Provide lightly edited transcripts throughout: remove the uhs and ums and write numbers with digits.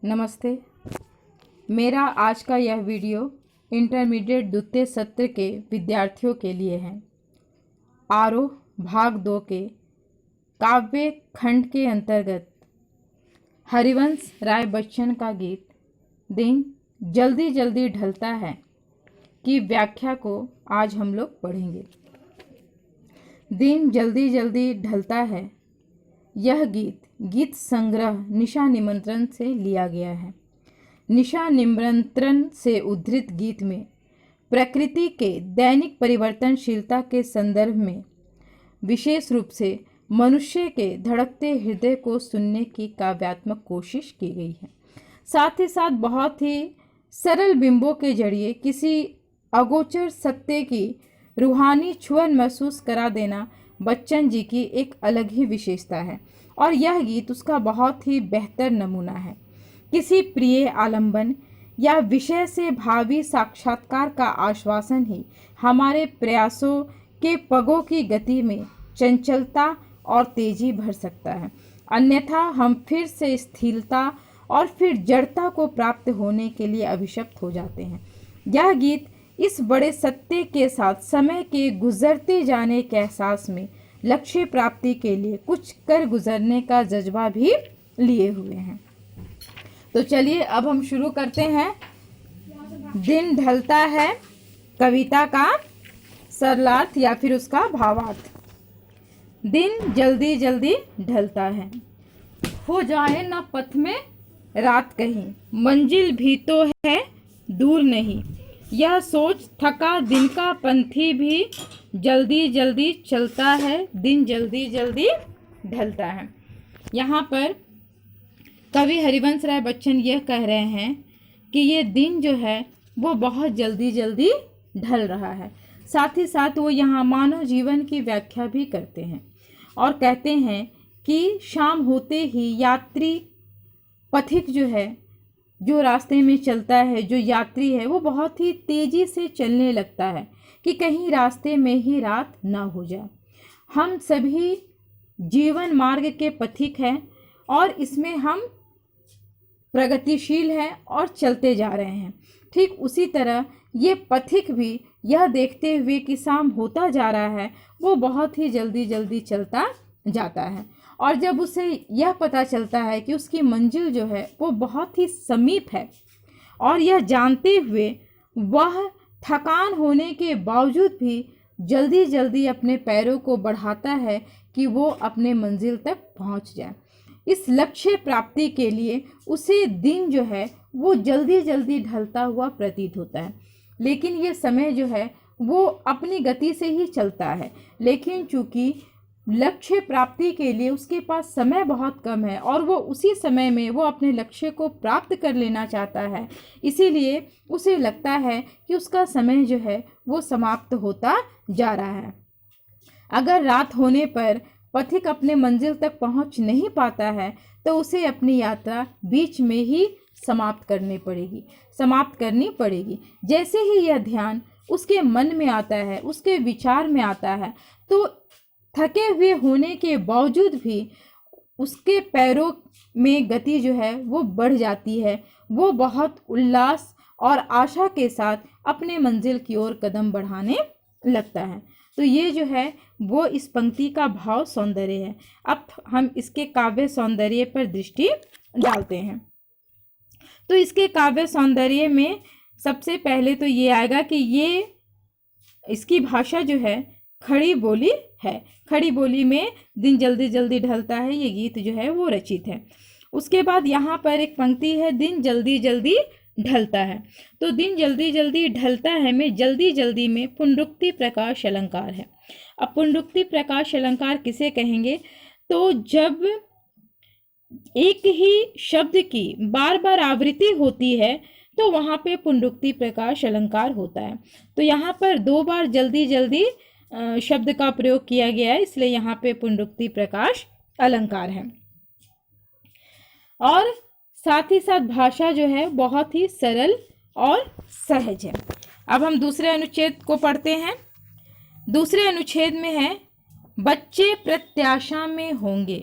नमस्ते। मेरा आज का यह वीडियो इंटरमीडिएट द्वितीय सत्र के विद्यार्थियों के लिए है। आरोह भाग 2 के काव्य खंड के अंतर्गत हरिवंश राय बच्चन का गीत दिन जल्दी जल्दी ढलता है की व्याख्या को आज हम लोग पढ़ेंगे। दिन जल्दी जल्दी ढलता है, यह गीत संग्रह निशा निमंत्रण से लिया गया है। निशा निमंत्रण से उद्धृत गीत में प्रकृति के दैनिक परिवर्तनशीलता के संदर्भ में विशेष रूप से मनुष्य के धड़कते हृदय को सुनने की काव्यात्मक कोशिश की गई है। साथ ही साथ बहुत ही सरल बिंबों के जरिए किसी अगोचर सत्य की रूहानी छुअन महसूस करा देना बच्चन जी की एक अलग ही विशेषता है और यह गीत उसका बहुत ही बेहतर नमूना है। किसी प्रिय आलंबन या विषय से भावी साक्षात्कार का आश्वासन ही हमारे प्रयासों के पगों की गति में चंचलता और तेजी भर सकता है, अन्यथा हम फिर से स्थिरता और फिर जड़ता को प्राप्त होने के लिए अभिशप्त हो जाते हैं। यह गीत इस बड़े सत्य के साथ समय के गुजरते जाने के एहसास में लक्ष्य प्राप्ति के लिए कुछ कर गुजरने का जज्बा भी लिए हुए हैं। तो चलिए अब हम शुरू करते हैं। दिन ढलता है कविता का सरलार्थ या फिर उसका भावार्थ। दिन जल्दी जल्दी ढलता है, हो जाए ना पथ में रात कहीं, मंजिल भी तो है दूर नहीं, यह सोच थका दिन का पंथी भी जल्दी जल्दी चलता है, दिन जल्दी जल्दी ढलता है। यहाँ पर कवि हरिवंश राय बच्चन यह कह रहे हैं कि ये दिन जो है वो बहुत जल्दी जल्दी ढल रहा है। साथ ही साथ वो यहाँ मानव जीवन की व्याख्या भी करते हैं और कहते हैं कि शाम होते ही यात्री पथिक जो है, जो रास्ते में चलता है, जो यात्री है, वो बहुत ही तेजी से चलने लगता है कि कहीं रास्ते में ही रात ना हो जाए। हम सभी जीवन मार्ग के पथिक हैं और इसमें हम प्रगतिशील हैं और चलते जा रहे हैं। ठीक उसी तरह ये पथिक भी यह देखते हुए कि शाम होता जा रहा है, वो बहुत ही जल्दी जल्दी चलता जाता है और जब उसे यह पता चलता है कि उसकी मंजिल जो है वो बहुत ही समीप है और यह जानते हुए वह थकान होने के बावजूद भी जल्दी जल्दी अपने पैरों को बढ़ाता है कि वो अपने मंजिल तक पहुंच जाए। इस लक्ष्य प्राप्ति के लिए उसे दिन जो है वो जल्दी जल्दी ढलता हुआ प्रतीत होता है, लेकिन ये समय जो है वो अपनी गति से ही चलता है। लेकिन चूँकि लक्ष्य प्राप्ति के लिए उसके पास समय बहुत कम है और वो उसी समय में वो अपने लक्ष्य को प्राप्त कर लेना चाहता है, इसीलिए उसे लगता है कि उसका समय जो है वो समाप्त होता जा रहा है। अगर रात होने पर पथिक अपने मंजिल तक पहुंच नहीं पाता है तो उसे अपनी यात्रा बीच में ही समाप्त करनी पड़ेगी। जैसे ही यह ध्यान उसके मन में आता है, उसके विचार में आता है, तो थके हुए होने के बावजूद भी उसके पैरों में गति जो है वो बढ़ जाती है। वो बहुत उल्लास और आशा के साथ अपने मंजिल की ओर कदम बढ़ाने लगता है। तो ये जो है वो इस पंक्ति का भाव सौंदर्य है। अब हम इसके काव्य सौंदर्य पर दृष्टि डालते हैं। तो इसके काव्य सौंदर्य में सबसे पहले तो ये आएगा कि ये इसकी भाषा जो है खड़ी बोली है। खड़ी बोली में दिन जल्दी जल्दी ढलता है, ये गीत जो है वो रचित है। उसके बाद यहाँ पर एक पंक्ति है, दिन जल्दी जल्दी ढलता है। तो दिन जल्दी जल्दी ढलता है में जल्दी जल्दी में पुनरुक्ति प्रकाश अलंकार है। अब पुनरुक्ति प्रकाश अलंकार किसे कहेंगे? तो जब एक ही शब्द की बार बार आवृत्ति होती है तो वहाँ पे पुनरुक्ति प्रकाश अलंकार होता है। तो यहाँ पर 2 बार जल्दी जल्दी शब्द का प्रयोग किया गया है, इसलिए यहाँ पे पुनरुक्ति प्रकाश अलंकार है। और साथ ही साथ भाषा जो है बहुत ही सरल और सहज है। अब हम दूसरे अनुच्छेद को पढ़ते हैं। दूसरे अनुच्छेद में है, बच्चे प्रत्याशा में होंगे,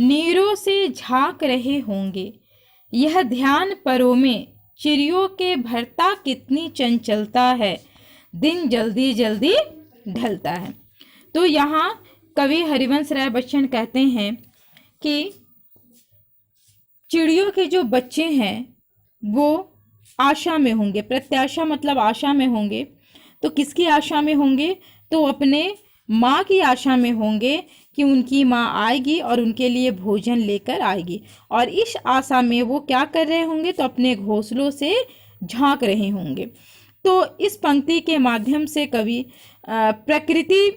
नीरों से झांक रहे होंगे, यह ध्यान परों में चिड़ियों के भरता कितनी चंचलता है, दिन जल्दी जल्दी ढलता है। तो यहाँ कवि हरिवंश राय बच्चन कहते हैं कि चिड़ियों के जो बच्चे हैं वो आशा में होंगे, प्रत्याशा मतलब आशा में होंगे। तो किसकी आशा में होंगे? तो अपने माँ की आशा में होंगे कि उनकी माँ आएगी और उनके लिए भोजन लेकर आएगी, और इस आशा में वो क्या कर रहे होंगे? तो अपने घोंसलों से झांक रहे होंगे। तो इस पंक्ति के माध्यम से कवि प्रकृति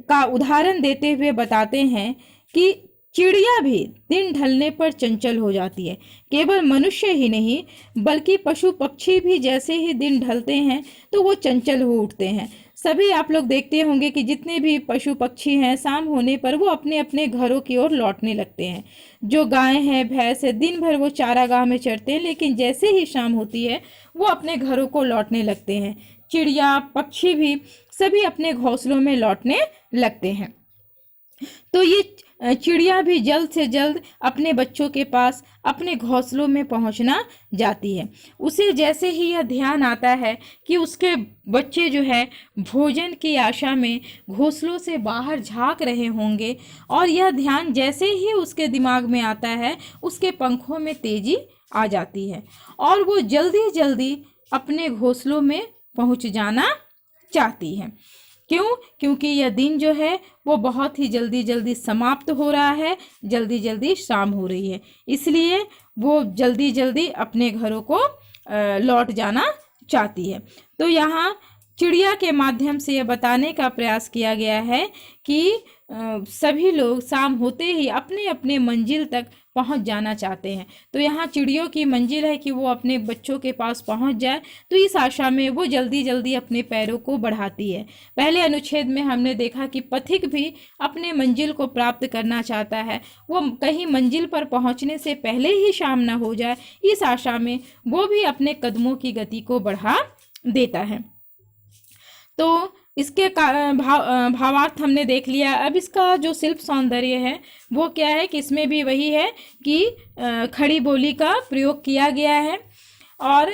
का उदाहरण देते हुए बताते हैं कि चिड़िया भी दिन ढलने पर चंचल हो जाती है। केवल मनुष्य ही नहीं बल्कि पशु पक्षी भी जैसे ही दिन ढलते हैं तो वो चंचल हो उठते हैं। सभी आप लोग देखते होंगे कि जितने भी पशु पक्षी हैं शाम होने पर वो अपने अपने घरों की ओर लौटने लगते हैं। जो गाय हैं, भैंस है, दिन भर वो चारागाह में चरते हैं, लेकिन जैसे ही शाम होती है वो अपने घरों को लौटने लगते हैं। चिड़िया, पक्षी भी सभी अपने घोंसलों में लौटने लगते हैं। तो ये चिड़िया भी जल्द से जल्द अपने बच्चों के पास, अपने घोंसलों में पहुंचना जाती है। उसे जैसे ही यह ध्यान आता है कि उसके बच्चे जो है भोजन की आशा में घोंसलों से बाहर झांक रहे होंगे, और यह ध्यान जैसे ही उसके दिमाग में आता है उसके पंखों में तेजी आ जाती है और वो जल्दी जल्दी अपने घोंसलों में पहुंच जाना चाहती है। क्यों? क्योंकि यह दिन जो है वो बहुत ही जल्दी जल्दी समाप्त हो रहा है, जल्दी जल्दी शाम हो रही है, इसलिए वो जल्दी जल्दी अपने घरों को लौट जाना चाहती है। तो यहाँ चिड़िया के माध्यम से यह बताने का प्रयास किया गया है कि सभी लोग शाम होते ही अपने अपने मंजिल तक पहुंच जाना चाहते हैं। तो यहाँ चिड़ियों की मंजिल है कि वो अपने बच्चों के पास पहुंच जाए, तो इस आशा में वो जल्दी जल्दी अपने पैरों को बढ़ाती है। पहले अनुच्छेद में हमने देखा कि पथिक भी अपने मंजिल को प्राप्त करना चाहता है, वो कहीं मंजिल पर पहुंचने से पहले ही शाम ना हो जाए, इस आशा में वो भी अपने कदमों की गति को बढ़ा देता है। तो इसके भावार्थ हमने देख लिया। अब इसका जो शिल्प सौंदर्य है वो क्या है कि इसमें भी वही है कि खड़ी बोली का प्रयोग किया गया है, और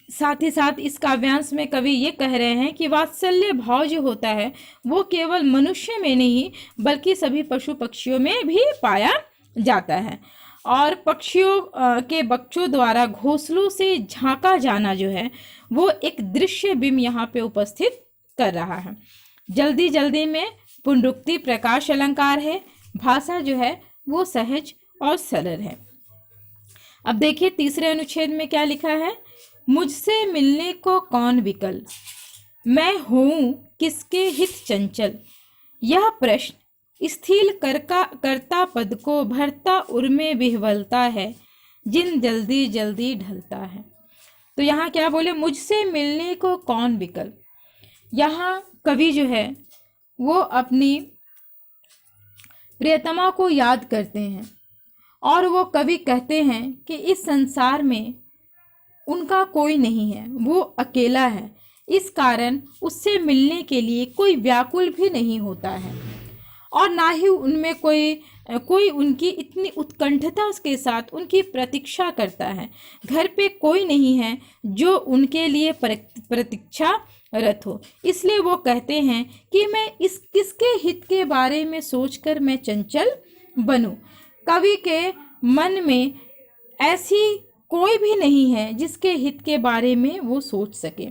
साथ ही साथ इस काव्यांश में कवि ये कह रहे हैं कि वात्सल्य भाव जो होता है वो केवल मनुष्य में नहीं बल्कि सभी पशु पक्षियों में भी पाया जाता है। और पक्षियों के बच्चों द्वारा घोंसलों से झांका जाना जो है वो एक दृश्य बिंब यहाँ पे उपस्थित कर रहा है। जल्दी जल्दी में पुनरुक्ति प्रकाश अलंकार है, भाषा जो है वो सहज और सरल है। अब देखिए तीसरे अनुच्छेद में क्या लिखा है? मुझसे मिलने को कौन विकल, मैं हूँ किसके हित चंचल, यह प्रश्न स्थिल करता पद को भरता उर्मे विह्वलता है, जिन जल्दी जल्दी ढलता है। तो यहाँ क्या बोले? मुझसे मिलने को कौन विकल। यहाँ कवि जो है वो अपनी प्रियतमा को याद करते हैं और वो कवि कहते हैं कि इस संसार में उनका कोई नहीं है, वो अकेला है, इस कारण उससे मिलने के लिए कोई व्याकुल भी नहीं होता है और ना ही उनमें कोई उनकी इतनी उत्कंठता के साथ उनकी प्रतीक्षा करता है। घर पे कोई नहीं है जो उनके लिए प्रतीक्षा रत हो, इसलिए वो कहते हैं कि मैं इस किसके हित के बारे में सोचकर मैं चंचल बनूं। कवि के मन में ऐसी कोई भी नहीं है जिसके हित के बारे में वो सोच सके।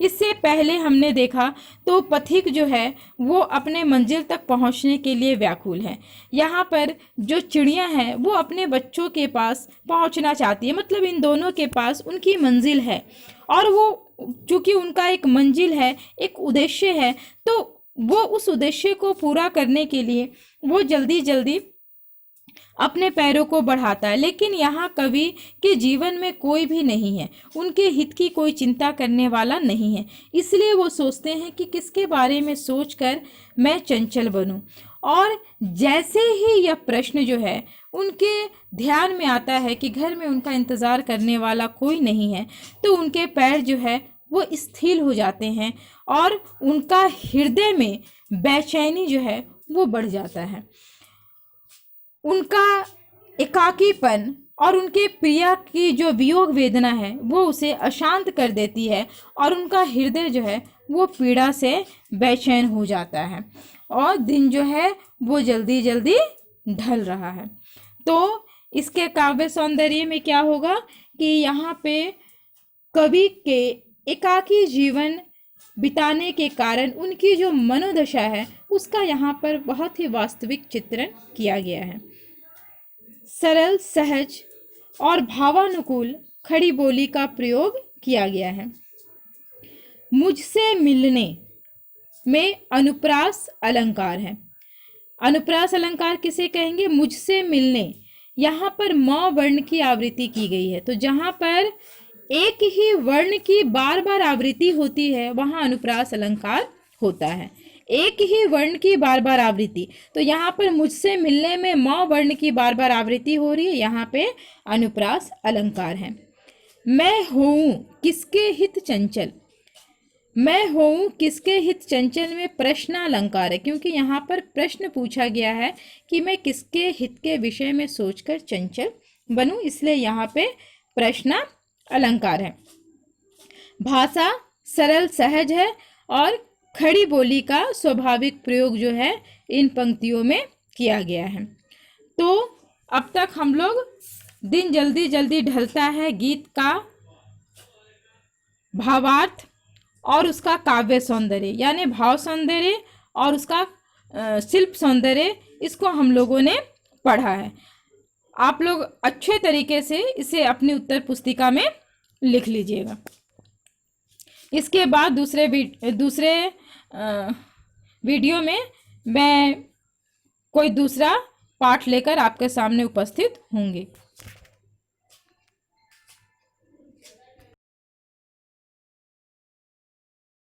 इससे पहले हमने देखा तो पथिक जो है वो अपने मंजिल तक पहुंचने के लिए व्याकुल है। यहाँ पर जो चिड़िया हैं वो अपने बच्चों के पास पहुंचना चाहती है, मतलब इन दोनों के पास उनकी मंजिल है और वो चूंकि उनका एक मंजिल है, एक उद्देश्य है, तो वो उस उद्देश्य को पूरा करने के लिए वो जल्दी जल्दी अपने पैरों को बढ़ाता है। लेकिन यहाँ कवि के जीवन में कोई भी नहीं है, उनके हित की कोई चिंता करने वाला नहीं है, इसलिए वो सोचते हैं कि किसके बारे में सोचकर मैं चंचल बनूं। और जैसे ही यह प्रश्न जो है उनके ध्यान में आता है कि घर में उनका इंतज़ार करने वाला कोई नहीं है, तो उनके पैर जो है वो स्थिर हो जाते हैं और उनका हृदय में बेचैनी जो है वो बढ़ जाता है। उनका एकाकीपन और उनके प्रिया की जो वियोग वेदना है वो उसे अशांत कर देती है और उनका हृदय जो है वो पीड़ा से बेचैन हो जाता है और दिन जो है वो जल्दी जल्दी ढल रहा है। तो इसके काव्य सौंदर्य में क्या होगा कि यहाँ पे कवि के एकाकी जीवन बिताने के कारण उनकी जो मनोदशा है उसका यहाँ पर बहुत ही वास्तविक चित्रण किया गया है। सरल, सहज और भावानुकूल खड़ी बोली का प्रयोग किया गया है। मुझसे मिलने में अनुप्रास अलंकार है। अनुप्रास अलंकार किसे कहेंगे? मुझसे मिलने। यहाँ पर म वर्ण की आवृत्ति की गई है, तो जहाँ पर एक ही वर्ण की बार बार आवृत्ति होती है वहाँ अनुप्रास अलंकार होता है। एक ही वर्ण की बार बार आवृत्ति, तो यहाँ पर मुझसे मिलने में म वर्ण की बार बार आवृत्ति हो रही है, यहाँ पे अनुप्रास अलंकार है। मैं होऊं किसके हित चंचल, मैं होऊं किसके हित चंचल में प्रश्न अलंकार है, क्योंकि यहाँ पर प्रश्न पूछा गया है कि मैं किसके हित के विषय में सोचकर चंचल बनूं, इसलिए यहाँ पे प्रश्न अलंकार है। भाषा सरल सहज है और खड़ी बोली का स्वाभाविक प्रयोग जो है इन पंक्तियों में किया गया है। तो अब तक हम लोग दिन जल्दी जल्दी ढलता है गीत का भावार्थ और उसका काव्य सौंदर्य यानी भाव सौंदर्य और उसका शिल्प सौंदर्य, इसको हम लोगों ने पढ़ा है। आप लोग अच्छे तरीके से इसे अपनी उत्तर पुस्तिका में लिख लीजिएगा। इसके बाद दूसरे वीडियो में मैं कोई दूसरा पाठ लेकर आपके सामने उपस्थित होंगी।